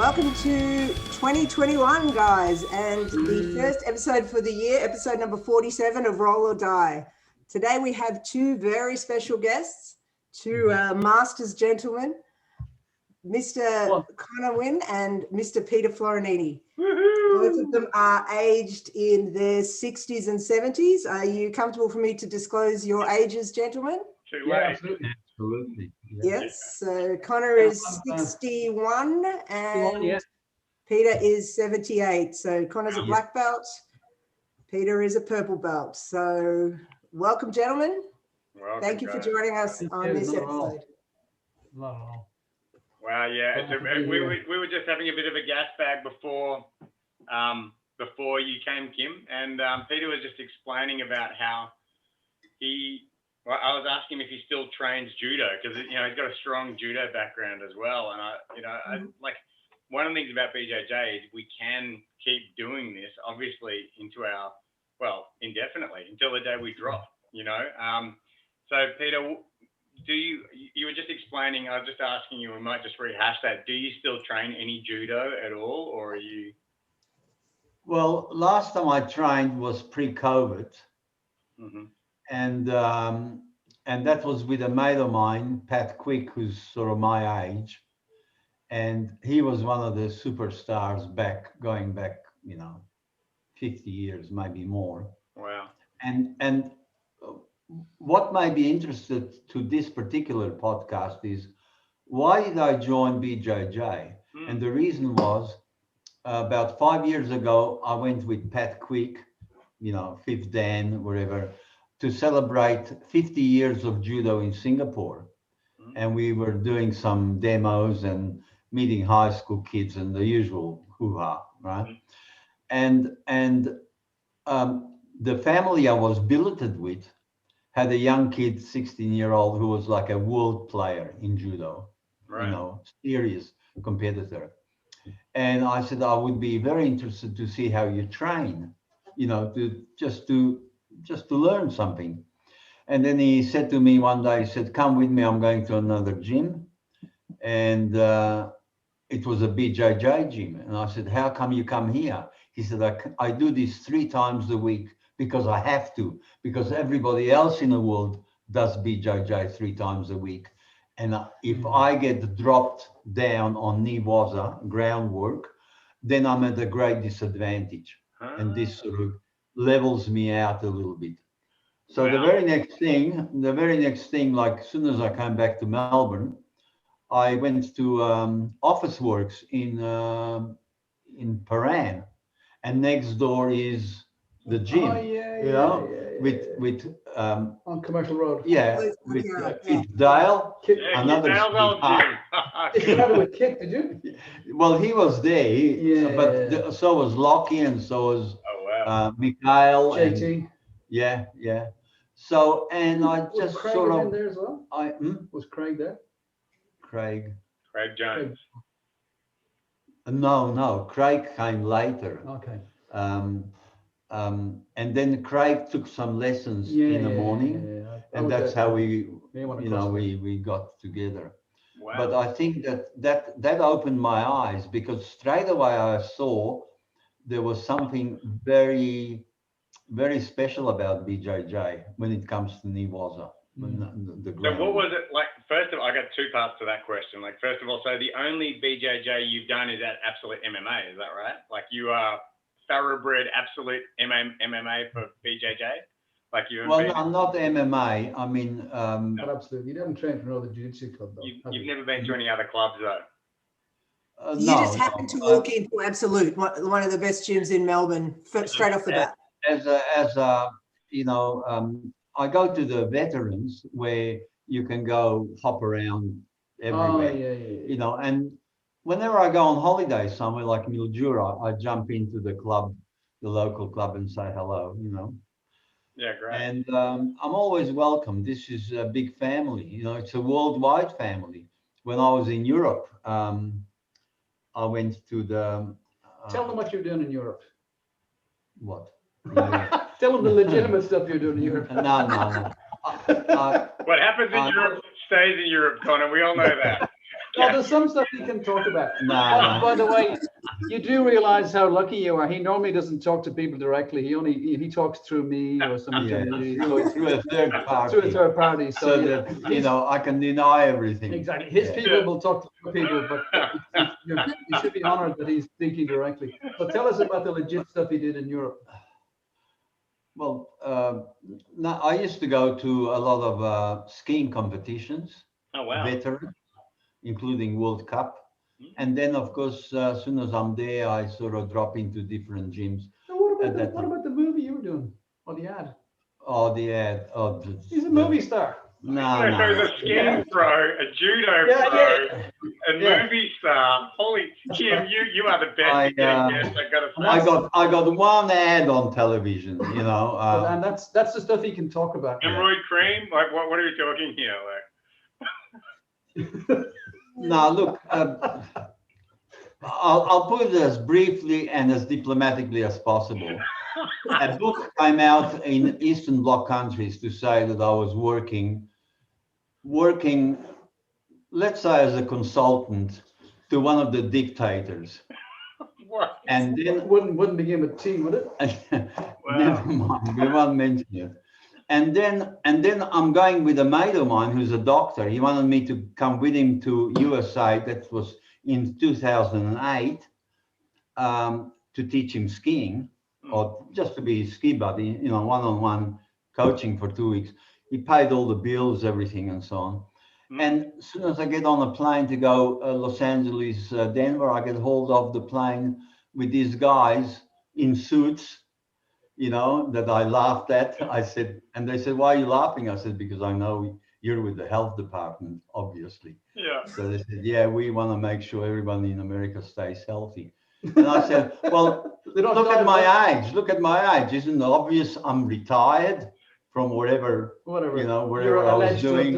Welcome to 2021, guys, and the first episode for the year, episode number 47 of Roll or Die. Today we have two very special guests, two Masters gentlemen, Mr. Conor Wynn and Mr. Peter Florenini. Both of them are aged in their 60s and 70s. Are you comfortable for me to disclose your ages, gentlemen? Absolutely. Yes, so Conor is 61 and Peter is 78. So Conor's a black belt, Peter is a purple belt. So welcome, gentlemen. Thank you for joining us on this episode. Wow, yeah. We were just having a bit of a gas bag before you came, Kim, and Peter was just explaining about how I was asking him if he still trains judo because he's got a strong judo background as well, and I like one of the things about BJJ is we can keep doing this obviously indefinitely until the day we drop. So Peter, you were just explaining, I was just asking you, we might just rehash that. Do you still train any judo at all, or are you? Well, last time I trained was pre-COVID, and that was with a mate of mine, Pat Quick, who's sort of my age, and he was one of the superstars going back, 50 years, maybe more. Wow. And what may be interested to this particular podcast is why did I join BJJ? And the reason was about 5 years ago, I went with Pat Quick, Fifth Dan, wherever, to celebrate 50 years of judo in Singapore. And we were doing some demos and meeting high school kids and the usual hoo-ha, right? And the family I was billeted with had a young kid, 16-year-old, who was like a world player in judo, serious competitor. And I said, I would be very interested to see how you train, just to learn something. And then he said to me one day, he said, come with me, I'm going to another gym. And it was a BJJ gym. And I said, how come you come here? He said, I do this 3 times a week because I have to, because everybody else in the world does BJJ 3 times a week. And if I get dropped down on Niwaza groundwork, then I'm at a great disadvantage. And this sort of levels me out a little bit. So the very next thing, like as soon as I came back to Melbourne, I went to Officeworks in Paran, and next door is the gym. With on Commercial Road. With Dale, another You had it with Kit, did you? Well, he was there, but so was Lockie, and so was Mikhail. JT. Yeah. So, and I just Craig sort of in there as well? Was Craig there? Craig Jones. No, Craig came later. Okay. And then Craig took some lessons in the morning, and that's how we got together. Wow. But I think that opened my eyes, because straight away I saw there was something very, very special about BJJ when it comes to Niwaza. So what was it like? First of all, I got 2 parts to that question. Like, first of all, so the only BJJ you've done is at Absolute MMA, is that right? Like, you are thoroughbred Absolute MMA for BJJ? Like you? Well, no, not MMA. I mean, Not Absolute. You didn't train for another jiu-jitsu club, though. You've never been to any other clubs, though? You just happened to walk into Absolute, one of the best gyms in Melbourne, straight off the bat. I go to the veterans where you can go hop around everywhere. And whenever I go on holiday somewhere like Mildura, I jump into the club, the local club, and say hello, Yeah, great. And I'm always welcome. This is a big family, it's a worldwide family. When I was in Europe, I went to the... Tell them what you're doing in Europe. What? Tell them the legitimate stuff you're doing in Europe. No. What happens in Europe stays in Europe, Conor. We all know that. No, there's some stuff you can talk about. No. By the way, you do realize how lucky you are. He normally doesn't talk to people directly. He talks through me or something. Through a third party. Through a third party. So that I can deny everything. Exactly. His people will talk to people, but you should be honored that he's speaking directly. So tell us about the legit stuff he did in Europe. Well, I used to go to a lot of skiing competitions. Oh, wow. Veteran, including World Cup. And then, of course, as soon as I'm there, I sort of drop into different gyms. So what about the movie you were doing? Or the ad? Oh, the ad. Oh, He's a movie star. No. So he's a skiing pro, a judo pro, a movie star. Holy Kim, you are the best. I got one ad on television, you know. And that's the stuff he can talk about. Hemorrhoid cream? Like what are we talking here? Like Now, look, I'll put it as briefly and as diplomatically as possible. A book came out in Eastern Bloc countries to say that I was working, let's say, as a consultant to one of the dictators. What? And then wouldn't begin with T, would it? Wow. Never mind, we won't mention it. And then I'm going with a mate of mine who's a doctor. He wanted me to come with him to USA. That was in 2008 to teach him skiing, or just to be his ski buddy, you know, one-on-one coaching for 2 weeks. He paid all the bills, everything, and so on. And as soon as I get on a plane to go Los Angeles, Denver, I get hold of the plane with these guys in suits, you know, that I laughed at. I said, and they said, "Why are you laughing?" I said, "Because I know you're with the health department, obviously." Yeah. So they said, "Yeah, we want to make sure everybody in America stays healthy." And I said, "Well, look at my age. Look at my age. Isn't it obvious I'm retired from whatever you know, whatever I was doing?"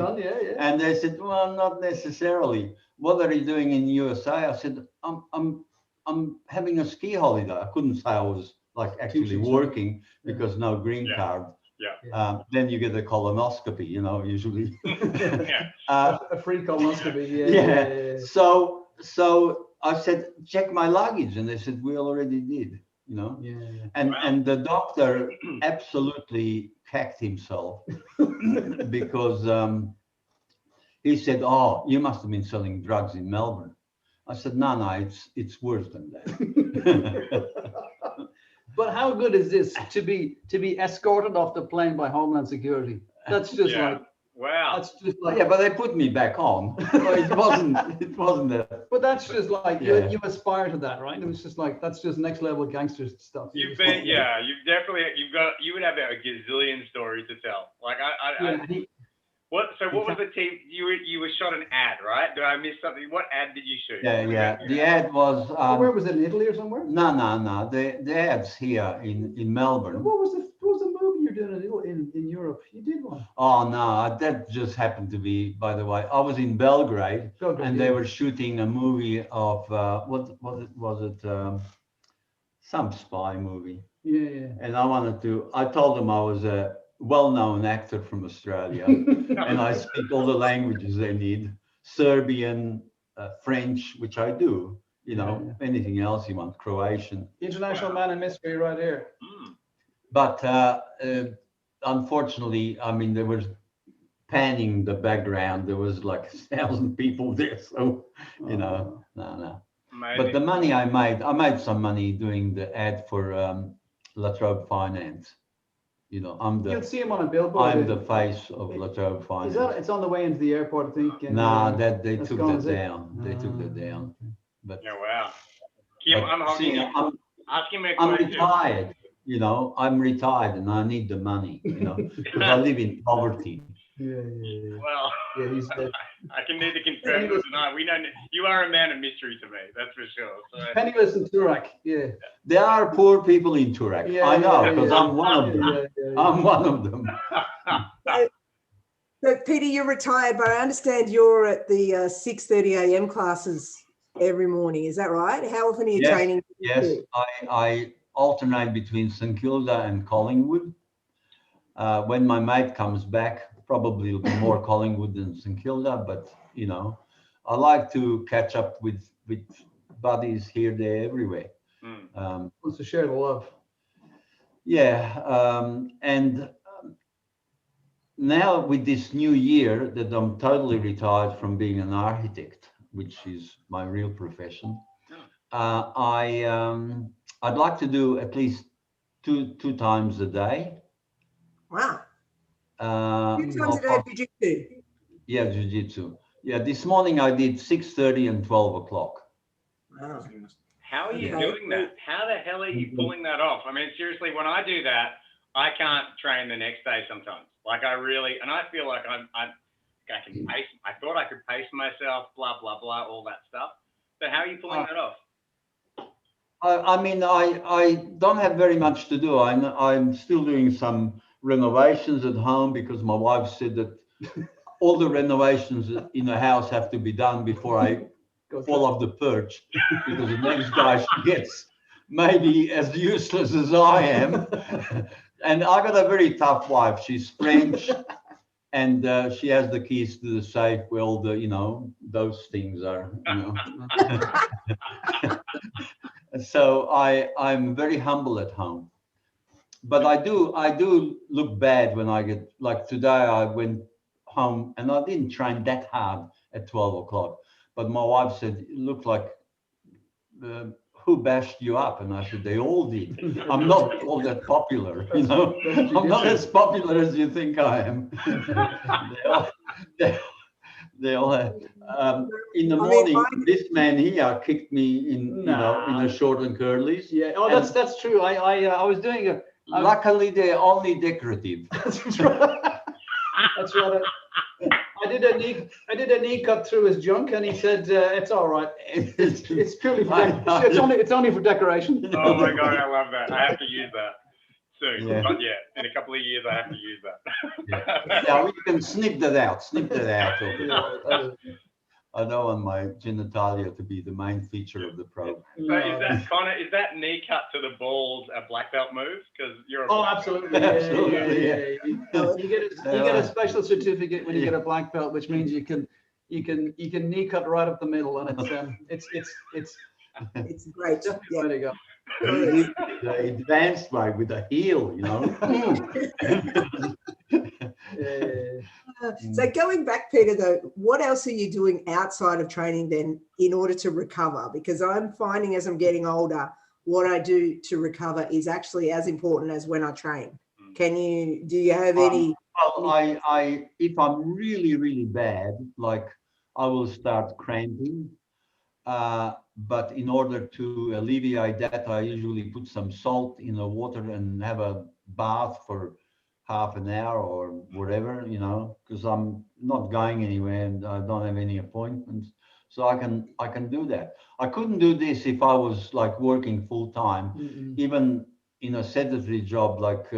And they said, "Well, not necessarily. What are you doing in USA?" I said, I'm having a ski holiday." I couldn't say I was like actually working because no green card. Yeah. Then you get a colonoscopy, you know, usually. A free colonoscopy. Yeah. So I said, "Check my luggage," and they said, "We already did." You know. And the doctor absolutely cacked himself because he said, "Oh, you must have been selling drugs in Melbourne." I said, "No, it's worse than that." But how good is this to be escorted off the plane by Homeland Security? That's just like, wow. That's just like, yeah, but they put me back on. It wasn't that. But that's just like you aspire to that, right? It was just like, that's just next level gangster stuff. You would have a gazillion stories to tell. Like what was the team? You were shot an ad, right? Did I miss something? What ad did you shoot? Yeah. The ad was. Where was it? In Italy or somewhere? No. The ad's here in Melbourne. What was the movie you're doing in Europe? You did one. Oh no, that just happened to be. By the way, I was in Belgrade and they were shooting a movie of what was it? Some spy movie. Yeah. And I told them I was a well-known actor from Australia, and I speak all the languages they need: Serbian, French, which I do. You know, anything else you want, Croatian. International man in mystery, right here. But unfortunately, I mean, they were panning the background. There was like 1,000 people there, so you know, no. Amazing. But the money I made some money doing the ad for La Trobe Finance. You know, you'll see him on a billboard. I'm the face of La Trobe Finance. It's on the way into the airport, I think. That they took that down. They took that down. But yeah, wow. Kim, I'm asking me a question. I'm retired. You know, I'm retired and I need the money. You know, because I live in poverty. Yeah. Well, he's dead. I can neither confirm or deny. We know you are a man of mystery to me. That's for sure. So. Penniless in Turak. Yeah. There are poor people in Turak. I know, because I'm one of them. I'm one of them. So, Peter, you're retired, but I understand you're at the 6:30 a.m. classes every morning. Is that right? How often are you training? Yes, I alternate between St Kilda and Collingwood. When my mate comes back, probably it'll be more Collingwood than St Kilda, but you know, I like to catch up with buddies here, there, everywhere. Wants to share the love. And now with this new year that I'm totally retired from being an architect, which is my real profession, I'd like to do at least two times a day. Wow. 2 times a day jiu-jitsu. Yeah, jiu-jitsu. Yeah, this morning I did 6:30 and 12 o'clock. Wow. How are you doing that? How the hell are you pulling that off? I mean, seriously, when I do that, I can't train the next day sometimes. Like I feel like I can pace. I thought I could pace myself, blah, blah, blah, all that stuff. So how are you pulling that off? I mean, I don't have very much to do. I'm still doing some renovations at home because my wife said that all the renovations in the house have to be done before I fall off the perch, because the next guy she gets maybe as useless as I am. And I got a very tough wife. She's French, and she has the keys to the safe where all the, those things are, So I'm very humble at home. But I do look bad when I get, like today I went home and I didn't train that hard at 12 o'clock. But my wife said, "You look like, who bashed you up?" And I said, "They all did. I'm not all that popular, I'm not as popular as you think I am." they all have. In the morning, this man here kicked me in the short and curlies. Yeah. Oh, that's true. I was doing a. Luckily, they're only decorative. That's right. That's right. I did a knee cut through his junk, and he said, "It's all right. It's purely for it's only for decoration." Oh my god, I love that. I have to use that soon. Yeah. Not yet. In a couple of years, I have to use that. Yeah, we can snip that out. I don't want my genitalia to be the main feature of the program. So is that, Connor, is that knee cut to the balls a black belt move? Because you're absolutely. Yeah. You get a special certificate when you get a black belt, which means you can knee cut right up the middle, and it's great. Yeah. There you go. The advanced way with a heel, So going back, Peter, though, what else are you doing outside of training then in order to recover? Because I'm finding as I'm getting older, what I do to recover is actually as important as when I train. Do you have any? Well, I if I'm really, really bad, like I will start cramping. But in order to alleviate that, I usually put some salt in the water and have a bath for half an hour or whatever, because I'm not going anywhere and I don't have any appointments. So I can do that. I couldn't do this if I was like working full time, even in a sedentary job like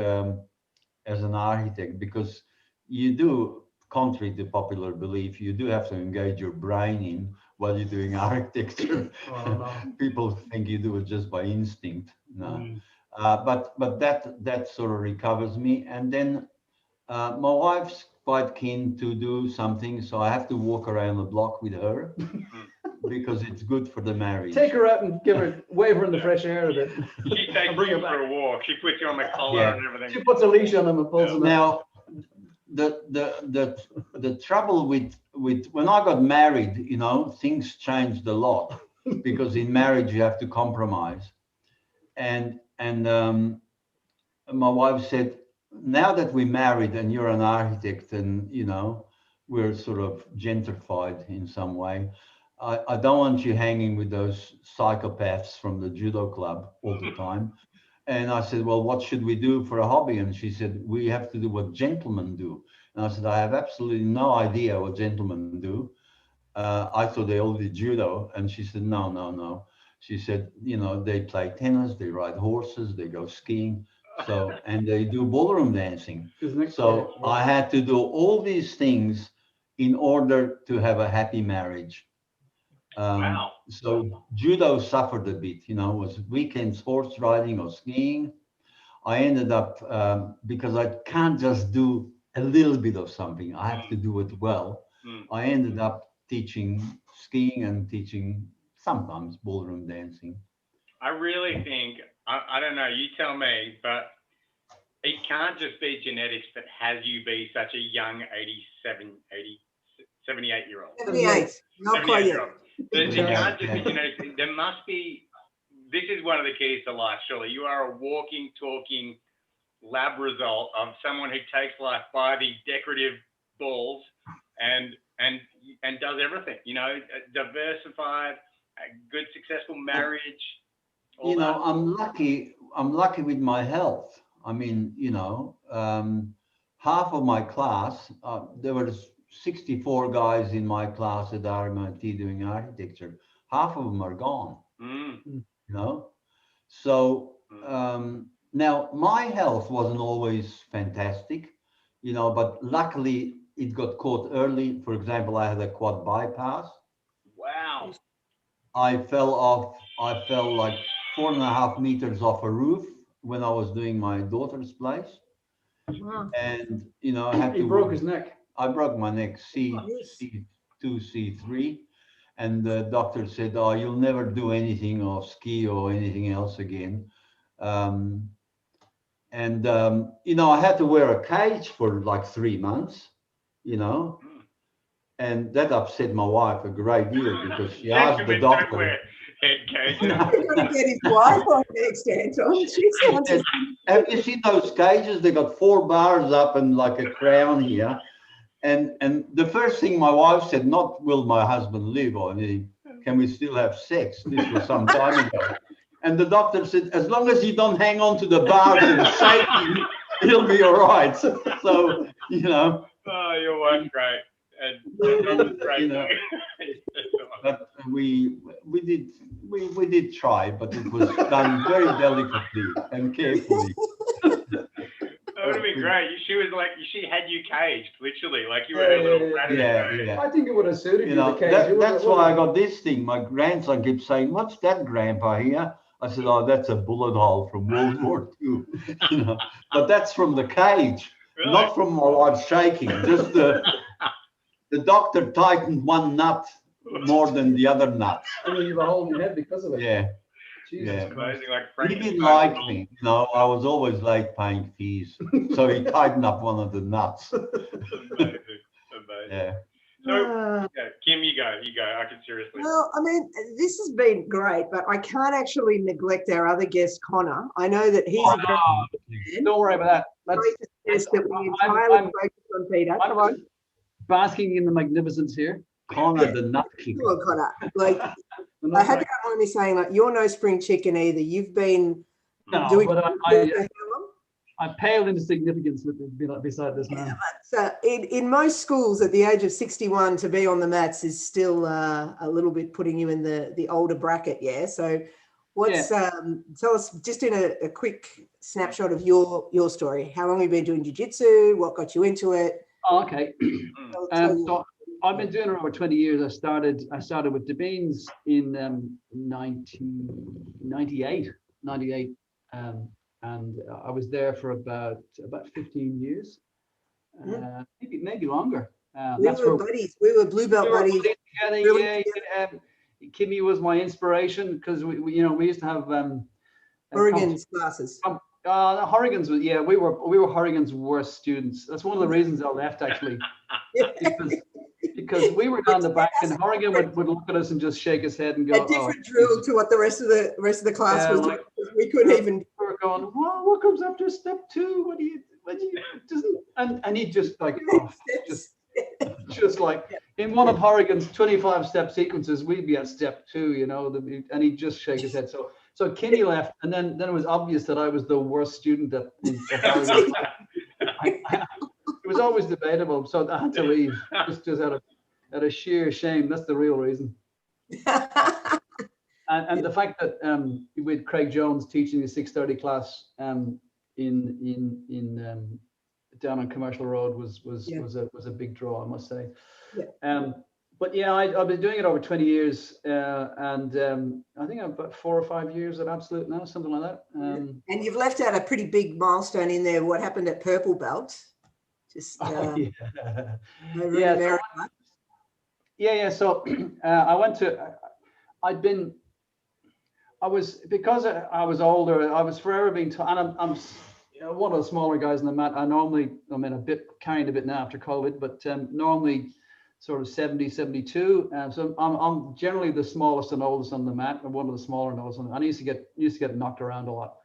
as an architect, because you do, contrary to popular belief, you do have to engage your brain in while you're doing architecture. No. People think you do it just by instinct. No. But that sort of recovers me. And then my wife's quite keen to do something, so I have to walk around the block with her because it's good for the marriage. Take her out and wave her in the fresh air a bit. She takes you for a walk. She puts you on the collar and everything. She puts a leash on him and pulls him out. Now, the trouble with when I got married, things changed a lot because in marriage you have to compromise. And my wife said, now that we're married and you're an architect and, we're sort of gentrified in some way, I don't want you hanging with those psychopaths from the judo club all the time. And I said, well, what should we do for a hobby? And she said, we have to do what gentlemen do. And I said, I have absolutely no idea what gentlemen do. I thought they all did judo. And she said, no. She said, they play tennis, they ride horses, they go skiing. So, and they do ballroom dancing. So I had to do all these things in order to have a happy marriage. Wow. So judo suffered a bit, was weekends horse riding or skiing. I ended up, because I can't just do a little bit of something, I have to do it well. I ended up teaching skiing and teaching sometimes ballroom dancing. I really think, I don't know, you tell me, but it can't just be genetics that has you be such a young 78-year-old. 78, not quite yet. 78-year-old. It can't just be genetics. There must be, this is one of the keys to life, surely. You are a walking, talking lab result of someone who takes life by the decorative balls and does everything, you know, diversified, a good, successful marriage. You know, I'm lucky with my health. I mean, you know, half of my class, there were 64 guys in my class at RMIT doing architecture. Half of them are gone, you know. So now my health wasn't always fantastic, you know, but luckily it got caught early. For example, I had a quad bypass. Wow. I fell like 4.5 meters off a roof when I was doing my daughter's place. Wow. And, you know, I had He broke his neck. I broke my neck, C2, C3. And the doctor said, oh, you'll never do anything or ski or anything else again. You know, I had to wear a cage for like 3 months, you know. And that upset my wife a great deal because she asked the doctor. Head cage. He's going to get his wife on next, Anton. Have you seen those cages? They got 4 bars up and like a crown here. And the first thing my wife said, not will my husband live or anything, can we still have sex? This was some time ago. And the doctor said, as long as you don't hang on to the bars and shake him, he'll be all right. So you know. Oh, your wife's great. And great. You know, but we did try, but it was done very delicately and carefully. That would have been great. She was like, she had you caged, literally, like you were her little rat. Yeah. I think it would have suited You know, the cage. that's why I got this thing. My grandson kept saying, "What's that, Grandpa?" Here, I said, "Oh, that's a bullet hole from World War II." You know, but that's from the cage, Really? not from my wife shaking. Just the doctor tightened one nut more than the other nuts. And you have a hole in your head because of it. Yeah. Jesus Yeah. Christ. Amazing, like He didn't like me. You know, I was always late paying fees. So he tightened up one of the nuts. Amazing. Yeah. So, Kim, you go. I can seriously. Well, I mean, this has been great, but I can't actually neglect our other guest, Conor. I know that he's a very Don't worry about that. great success that we entirely focused on Peter. I'm basking in the magnificence here. Conor the nut kicker. Come on, Conor. Like, I hope you don't mind me saying, like, you're no spring chicken either. You've been doing. But I pale into significance beside this man. So in most schools at the age of 61 to be on the mats is still a little bit putting you in the older bracket. Yeah. So what's tell us just in a quick snapshot of your story. How long have you been doing jiu-jitsu? What got you into it? Oh, okay. So I've been doing it over 20 years. I started with Devines in 1998. And I was there for about 15 years, maybe longer. We were buddies. We were blue belt buddies. Kimmy was my inspiration because we used to have Oregon's classes. Horrigan's was we were Horrigan's worst students. That's one of the reasons I left actually, because we were down the back and Horrigan would look at us and just shake his head and go. A different drill to what the rest of the class was doing. We couldn't even. We were going, well, what comes after step 2? What do you and he just like just like in one of Horrigan's 25 step sequences, we'd be at step 2, you know, and he'd just shake his head. So Kenny left, and then it was obvious that I was the worst student at Horrigan. It was always debatable, so I had to leave just out of sheer shame. That's the real reason. And the fact that with Craig Jones teaching the 630 class in down on Commercial Road was a big draw, I must say. Yeah. But yeah, I've been doing it over 20 years, and I think I'm about 4 or 5 years at Absolute now, something like that. And you've left out a pretty big milestone in there. What happened at Purple Belt? Just over in America. Yeah. So I went to. I was older. I was forever being told, and I'm one of the smaller guys in the mat. I'm carrying a bit now after COVID, but normally sort of 70, 72. So I'm generally the smallest and oldest on the mat, and one of the smaller and oldest. And I used to get knocked around a lot.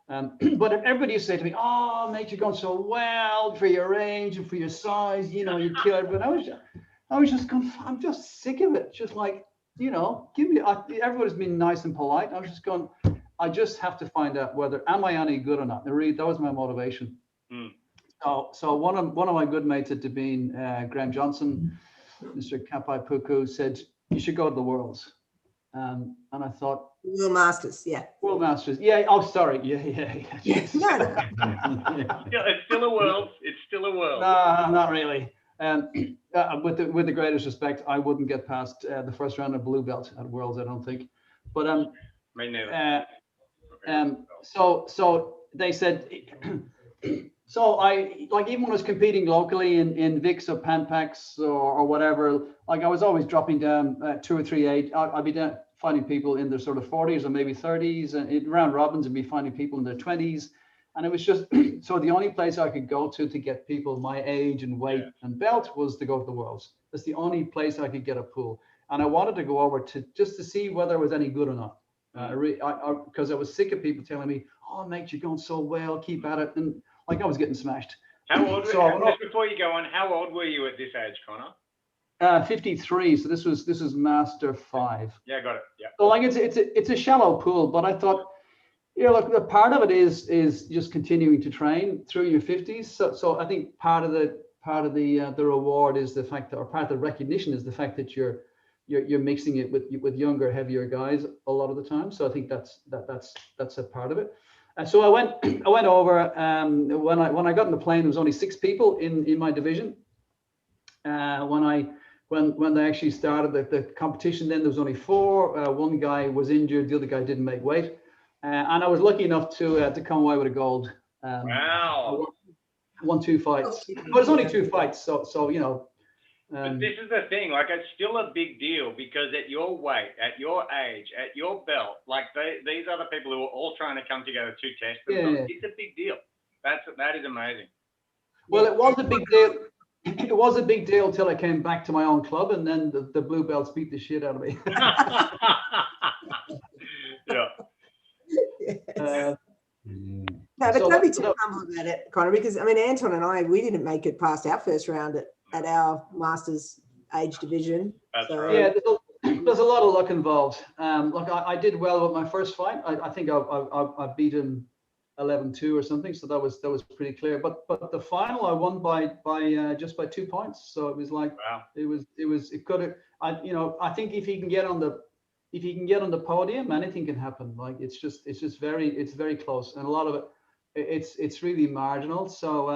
But everybody used to say to me, "Oh, mate, you're going so well for your age and for your size. You know, you kill it." But I was just going. I'm just sick of it. Just like, give me. Everybody's been nice and polite. I was just going. I just have to find out whether am I any good or not. That was my motivation. Mm. So one of my good mates at Devine, Graham Johnson, Mr. Kapai Puku, said you should go to the Worlds. And I thought, World Masters, yeah. World Masters, yeah. Oh, sorry, yeah. No. It's still a world. It's still a world. No, not really. With the greatest respect, I wouldn't get past the first round of blue belt at Worlds, I don't think. But Me neither. So they said. So I even when I was competing locally in VIX or Pan Packs or whatever, like I was always dropping down 2 or 3 8. I'd be down finding people in their sort of 40s or maybe 30s, and round robins, and be finding people in their 20s. And it was just so the only place I could go to get people my age and weight and belt was to go to the Worlds. That's the only place I could get a pool, and I wanted to go over to just to see whether it was any good or not. Because I was sick of people telling me, "Oh, mate, you're going so well, keep at it," and like I was getting smashed. How old? Just before you go on, how old were you at this age, Conor? 53. So this was Master 5. Yeah, got it. Yeah. So like it's a shallow pool, but I thought, look, the part of it is just continuing to train through your 50s. So I think part of the reward is the fact that, or part of the recognition is the fact that you're mixing it with younger, heavier guys a lot of the time. So I think that's a part of it. And so I went over. When I got in the plane, there was only 6 people in my division. When they actually started the competition, then there was only 4. One guy was injured, the other guy didn't make weight, and I was lucky enough to come away with a gold. Wow! I won 2 fights, but it's only 2 fights, so but this is the thing, like it's still a big deal because at your weight, at your age, at your belt, like these other people who are all trying to come together to test themselves, it's a big deal. That is amazing. Well, it was a big deal. It was a big deal till I came back to my own club, and then the blue belts beat the shit out of me. Yeah. No, but don't be too humble about it, Conor, because I mean, Anton and we didn't make it past our first round at our Masters age division. That's so. right. Yeah, there's a lot of luck involved. Look, I did well with my first fight. I think I beat him 11-2 or something, so that was pretty clear. But the final I won by just by 2 points. So it was like, wow. It could have. I think if he can get on the podium, anything can happen. Like it's very close, and a lot of it, it's really marginal. So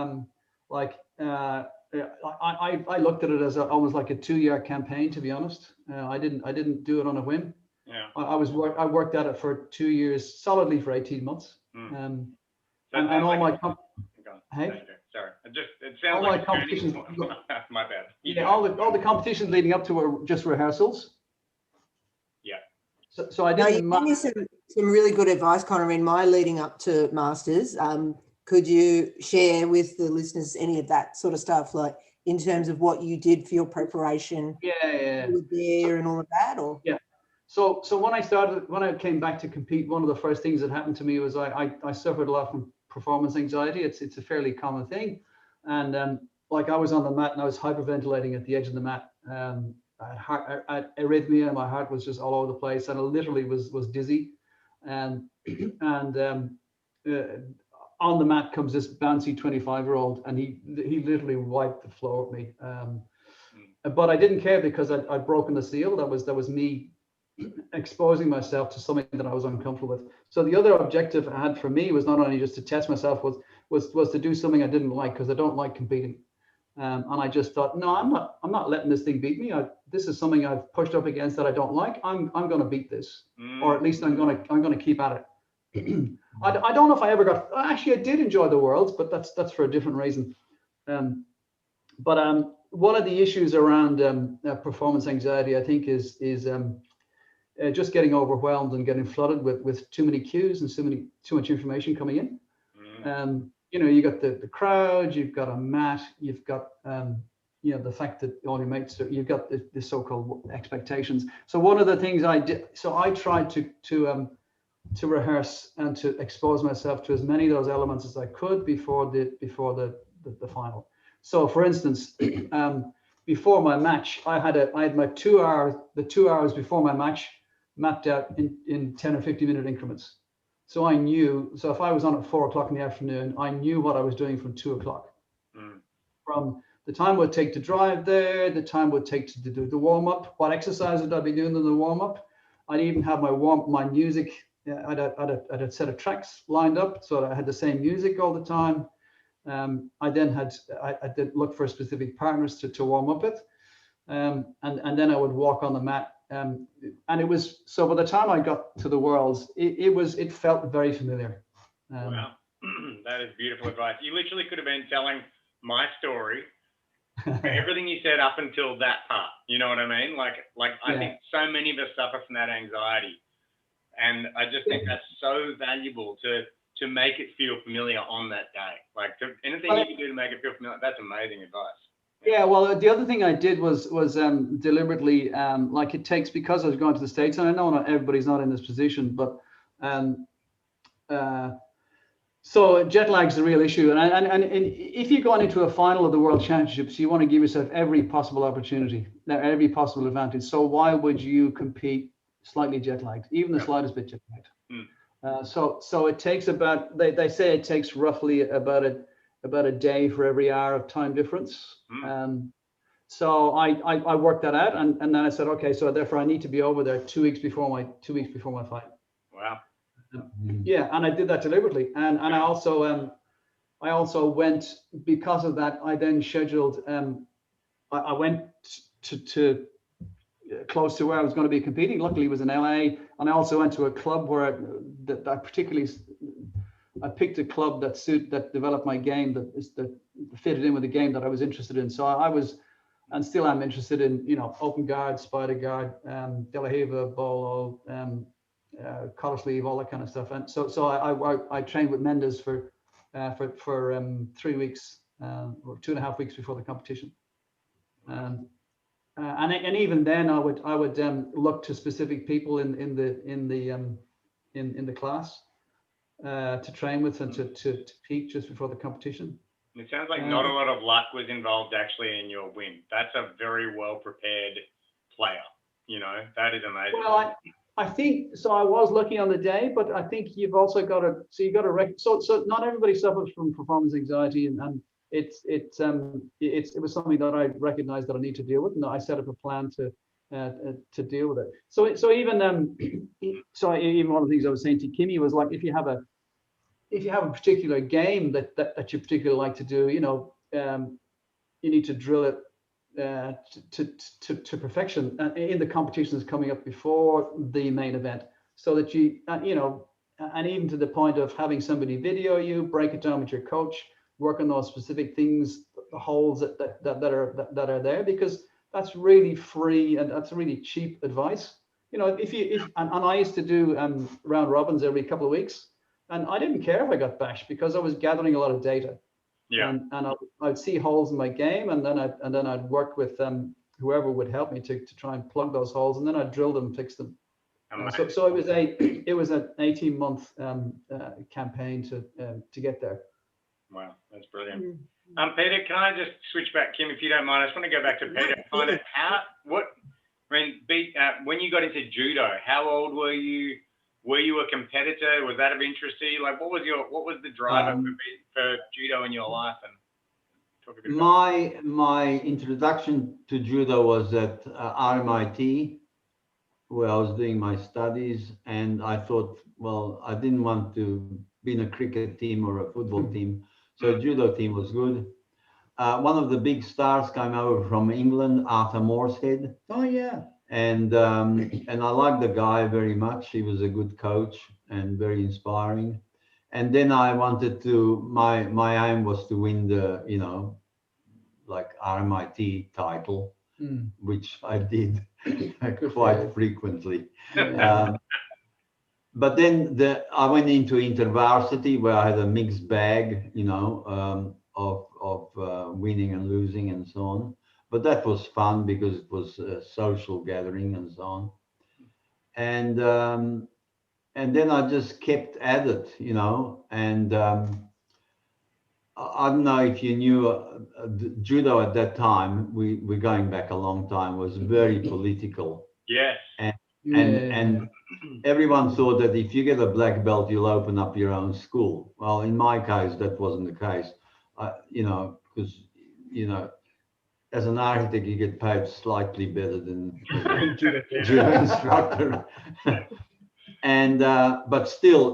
I looked at it as almost like a 2-year campaign, to be honest. I didn't do it on a whim. Yeah. I worked at it for 2 years, solidly for 18 months. Mm. And all my sorry, it sounds all like my competitions. my bad. Yeah, all the competitions leading up to were just rehearsals. Yeah. So I didn't. No, you gave me some really good advice, Conor, in my leading up to Masters. Could you share with the listeners any of that sort of stuff, like in terms of what you did for your preparation? Yeah. You were there and all of that, or? Yeah. So when I came back to compete, one of the first things that happened to me was I suffered a lot from performance anxiety. It's a fairly common thing, and like I was on the mat and I was hyperventilating at the edge of the mat. I had arrhythmia, my heart was just all over the place, and I literally was dizzy, and on the mat comes this bouncy 25-year-old, and he literally wiped the floor with me. But I didn't care because I'd broken the seal. That was me exposing myself to something that I was uncomfortable with. So the other objective I had for me was not only just to test myself, was to do something I didn't like, because I don't like competing. And I just thought, no, I'm not letting this thing beat me. This is something I've pushed up against that I don't like. I'm going to beat this, or at least I'm going to keep at it. I don't know if I ever got. Actually, I did enjoy the Worlds, but that's for a different reason. one of the issues around performance anxiety, I think, is just getting overwhelmed and getting flooded with too many cues and too much information coming in. You got the crowd, you've got a mat, you've got the fact that all your mates you've got the so-called expectations. So one of the things I did, so I tried to rehearse and to expose myself to as many of those elements as I could before the final. So for instance, before my match, I had my 2 hours, the 2 hours before my match mapped out in 10 or 50 minute increments. So I knew, so if I was on at 4 o'clock in the afternoon, I knew what I was doing from 2 o'clock. From the time it would take to drive there, the time it would take to do the warm up, what exercise would I be doing in the warm up. I'd even have my music. I'd had a set of tracks lined up, so I had the same music all the time. I did look for specific partners to warm up with, and then I would walk on the mat. And it was, so by the time I got to the Worlds, it felt very familiar. Wow, that is beautiful advice. You literally could have been telling my story, everything you said up until that part. You know what I mean? Like I think so many of us suffer from that anxiety, and I just think that's so valuable to make it feel familiar on that day. Like anything you can do to make it feel familiar, that's amazing advice. Yeah, well, the other thing I did was deliberately, like it takes, because I was going to the States, and I know not everybody's not in this position, but so jet lag is a real issue. And if you're going into a final of the World Championships, you want to give yourself every possible opportunity, every possible advantage. So why would you compete slightly jet lagged, even the slightest bit jet lagged? So it takes about, they say it takes roughly about a day for every hour of time difference. So I worked that out, and then I said, okay, so therefore I need to be over there 2 weeks before my fight. Wow. Yeah, and I did that deliberately, and I also went, because of that, I then scheduled. I went to close to where I was going to be competing. Luckily, it was in LA, and I also went to a club where I picked a club that developed my game, that fitted in with the game that I was interested in. So I was, and still am, interested in, open guard, spider guard, De La Riva, bolo, collar sleeve, all that kind of stuff. And so I trained with Mendes for 3 weeks, or 2.5 weeks before the competition. And even then I would look to specific people in the class to train with and to peak just before the competition. It sounds like not a lot of luck was involved actually in your win. That's a very well prepared player. That is amazing. Well, I think so. I was lucky on the day, but I think you've also got to. So you got to. So not everybody suffers from performance anxiety, and it was something that I recognized that I need to deal with, and I set up a plan to deal with it. So even one of the things I was saying to Kimmy was, like, if you have a particular game that you particularly like to do, you need to drill it to perfection in the competitions coming up before the main event, so that and even to the point of having somebody video you, break it down with your coach, work on those specific things, the holes that are there, because that's really free and that's really cheap advice. And I used to do round robins every couple of weeks, and I didn't care if I got bashed, because I was gathering a lot of data. Yeah. And I'd see holes in my game, and then I'd work with whoever would help me to try and plug those holes, and then I'd drill them, fix them. So it was an 18-month campaign to get there. Wow, that's brilliant. Peter, can I just switch back, Kim, if you don't mind? I just want to go back to Peter. When you got into judo, how old were you? Were you a competitor? Was that of interest to you? Like, what was the driver for judo in your life? And talk a bit about my introduction to judo was at RMIT, where I was doing my studies, and I thought, well, I didn't want to be in a cricket team or a football team, so a judo team was good. One of the big stars came over from England, Arthur Morshead. Oh yeah. And I liked the guy very much. He was a good coach and very inspiring. And then I wanted to, my aim was to win the like RMIT title, Mm. which I did for quite you. frequently. Yeah. But then I went into InterVarsity where I had a mixed bag, of winning and losing and so on. But that was fun because it was a social gathering and so on. And then I just kept at it, and I don't know if you knew judo at that time. We're going back a long time. Was very political. Yes. And everyone thought that if you get a black belt, you'll open up your own school. Well, in my case, that wasn't the case. Because as an architect, you get paid slightly better than a judo instructor. And but still,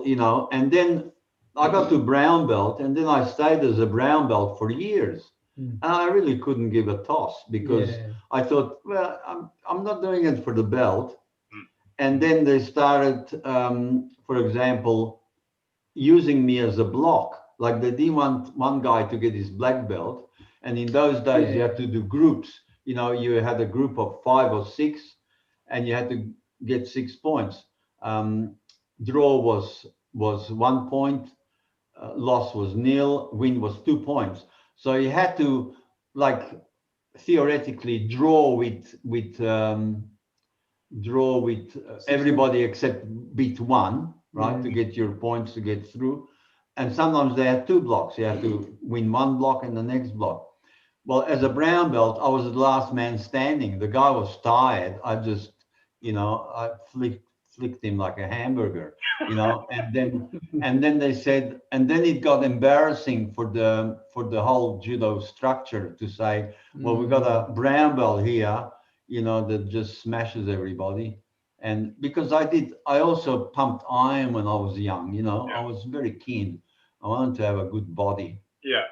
and then I got to brown belt, and then I stayed as a brown belt for years. And I really couldn't give a toss because I thought, well, I'm not doing it for the belt. And then they started, for example, using me as a block. Like they didn't want one guy to get his black belt. And in those days, you had to do groups. You had a group of 5 or 6, and you had to get 6 points. Draw was 1 point, loss was 0, win was 2 points. So you had to, like, theoretically draw with everybody except beat 1, right, to get your points to get through. And sometimes they had 2 blocks. You had to win 1 block and the next block. Well, as a brown belt, I was the last man standing. The guy was tired. I just, I flicked him like a hamburger, and then they said, and then it got embarrassing for the whole judo structure to say, well, we got a brown belt here, that just smashes everybody. And because I also pumped iron when I was young, I was very keen. I wanted to have a good body. Yeah.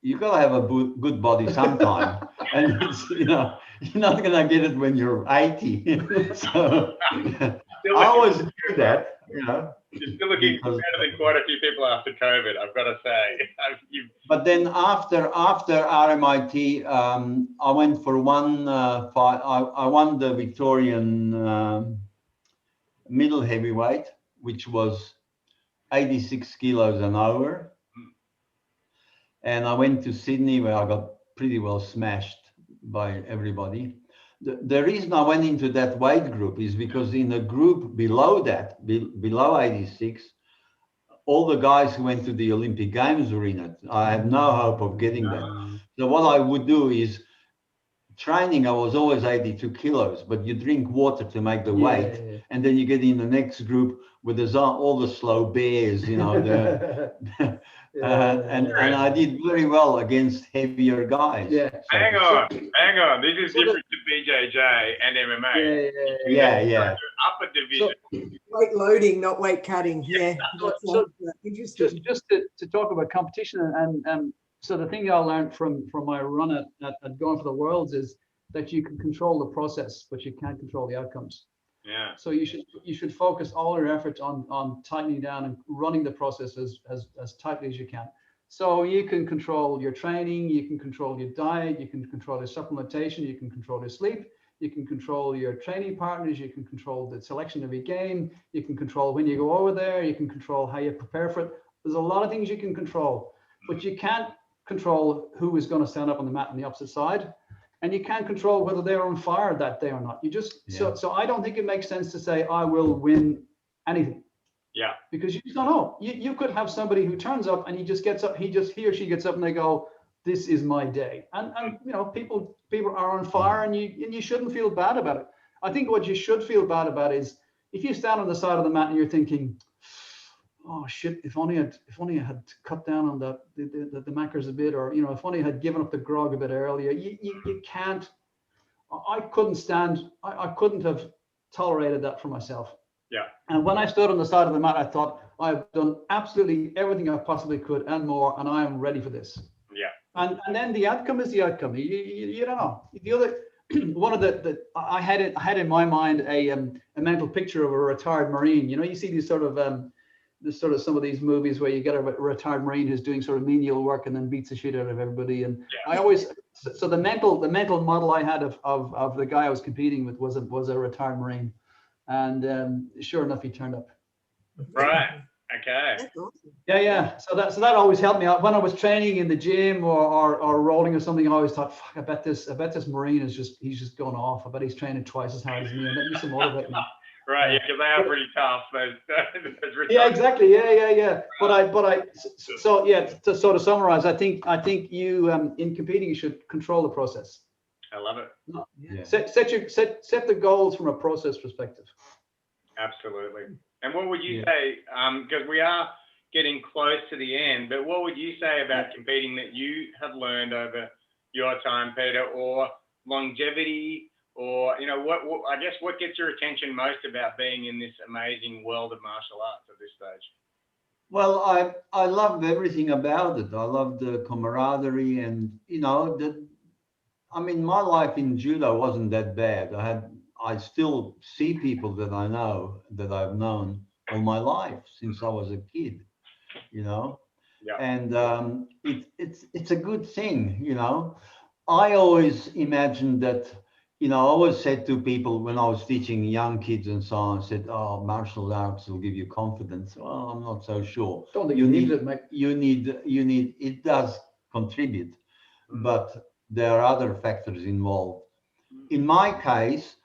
You gotta have a good body sometime, and it's, you're not gonna get it when you're 80. So I always do that, You're still looking better than quite a few people after COVID, I've got to say. But then after RMIT, I went for one fight. I won the Victorian middle heavyweight, which was 86 kilos and over. And I went to Sydney where I got pretty well smashed by everybody. The reason I went into that weight group is because in a group below that, below 86, all the guys who went to the Olympic Games were in it. I had no hope of getting that. So what I would do is, training, I was always 82 kilos, but you drink water to make the weight. And then you get in the next group where there's all the slow bears, and I did very well against heavier guys. So hang on. This is different to BJJ and MMA. Yeah. Upper division. Weight loading, not weight cutting. Yeah. So Interesting. Just to talk about competition, and so the thing I learned from my run at going for the Worlds is that you can control the process, but you can't control the outcomes. Yeah. So you should focus all your efforts on tightening down and running the process as tightly as you can. So you can control your training, you can control your diet, you can control your supplementation, you can control your sleep, you can control your training partners, you can control the selection of your game, you can control when you go over there, you can control how you prepare for it. There's a lot of things you can control, but you can't control who is going to stand up on the mat on the opposite side. And you can't control whether they're on fire that day or not. You just so I don't think it makes sense to say I will win anything. Yeah. Because you just don't know. You could have somebody who turns up and he just gets up, he or she gets up and they go, this is my day. And people are on fire and you shouldn't feel bad about it. I think what you should feel bad about is if you stand on the side of the mat and you're thinking, oh shit, if only I had cut down on the macros a bit, or if only I had given up the grog a bit earlier. You can't. I couldn't have tolerated that for myself. Yeah. And when I stood on the side of the mat, I thought, I've done absolutely everything I possibly could and more, and I am ready for this. Yeah. And then the outcome is the outcome. You don't know. The other one of I had in my mind a mental picture of a retired Marine. You see these sort of there's sort of some of these movies where you get a retired Marine who's doing sort of menial work and then beats the shit out of everybody. And I always, so the mental model I had of the guy I was competing with was a retired Marine, and sure enough, he turned up. Right. Okay. That's awesome. Yeah. So that always helped me out when I was training in the gym or rolling or something. I always thought, fuck, I bet this Marine he's just going off. I bet he's training twice as hard as me, and that used to motivate me. Right, yeah, because they are pretty tough. Those Yeah, exactly. Yeah. To sort of summarize, I think you in competing you should control the process. I love it. Yeah. Set the goals from a process perspective. Absolutely. And what would you say? Because we are getting close to the end, but what would you say about competing that you have learned over your time, Peter, or longevity? Or, you know, what I guess what gets your attention most about being in this amazing world of martial arts at this stage? Well, I loved everything about it. I loved the camaraderie, and you know, my life in judo wasn't that bad. I still see people that I know that I've known all my life since I was a kid, you know. Yeah. And it's a good thing, you know. I always imagined that. You know, I always said to people when I was teaching young kids and so on, I said, "Oh, martial arts will give you confidence." Well, I'm not so sure. Don't think you need it, mate. You need. It does contribute, but there are other factors involved. In my case,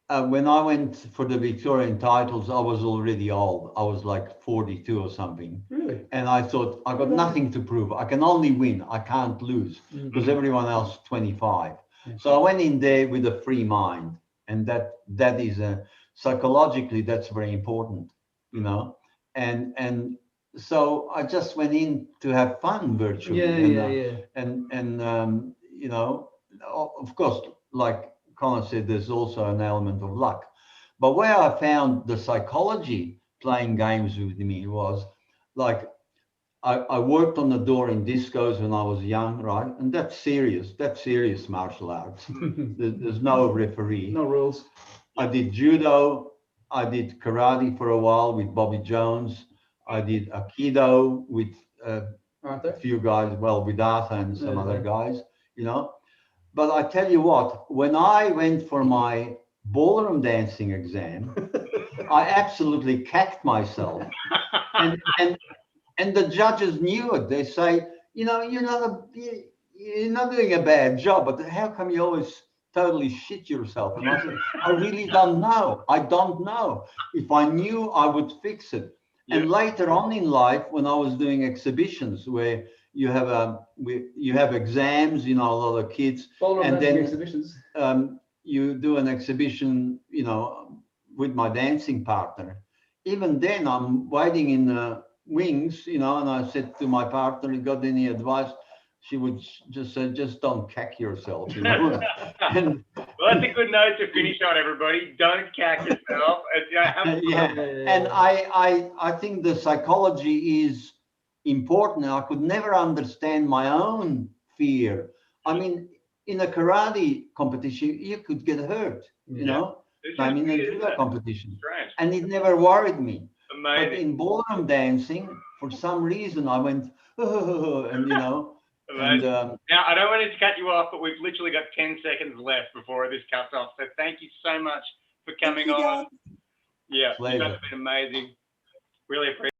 when I went for the Victorian titles, I was already old. I was like 42 or something. Really? And I thought, I got nothing to prove. I can only win. I can't lose because everyone else is 25. So I went in there with a free mind, and that is psychologically that's very important, you know. And so I just went in to have fun virtually. And you know, of course, like Conor said, there's also an element of luck. But where I found the psychology playing games with me was like I worked on the door in discos when I was young, right? And that's serious martial arts. There's no referee. No rules. I did judo. I did karate for a while with Bobby Jones. I did Aikido with a few guys, well, with Arthur and some other guys, you know. But I tell you what, when I went for my ballroom dancing exam, I absolutely cacked myself. And the judges knew it. They say, you know, you're not doing a bad job, but how come you always totally shit yourself? And I said, I really don't know. I don't know. If I knew, I would fix it. Yeah. And later on in life, when I was doing exhibitions where you have exams, you know, a lot of kids, and then exhibitions. You do an exhibition, you know, with my dancing partner. Even then, I'm waiting in the wings, you know, and I said to my partner, "You got any advice?" She would just say, "Just don't cack yourself," you know. Well, that's a good note to finish on, everybody. Don't cack yourself. And I think the psychology is important. I could never understand my own fear. I mean, in a karate competition, you could get hurt, you know. I mean, in a judo competition, and it never worried me. Amazing. But in ballroom dancing, for some reason, I went, and you know. And, now, I don't want to cut you off, but we've literally got 10 seconds left before this cuts off. So thank you so much for coming on. Yeah, you guys have been amazing. Really appreciate it.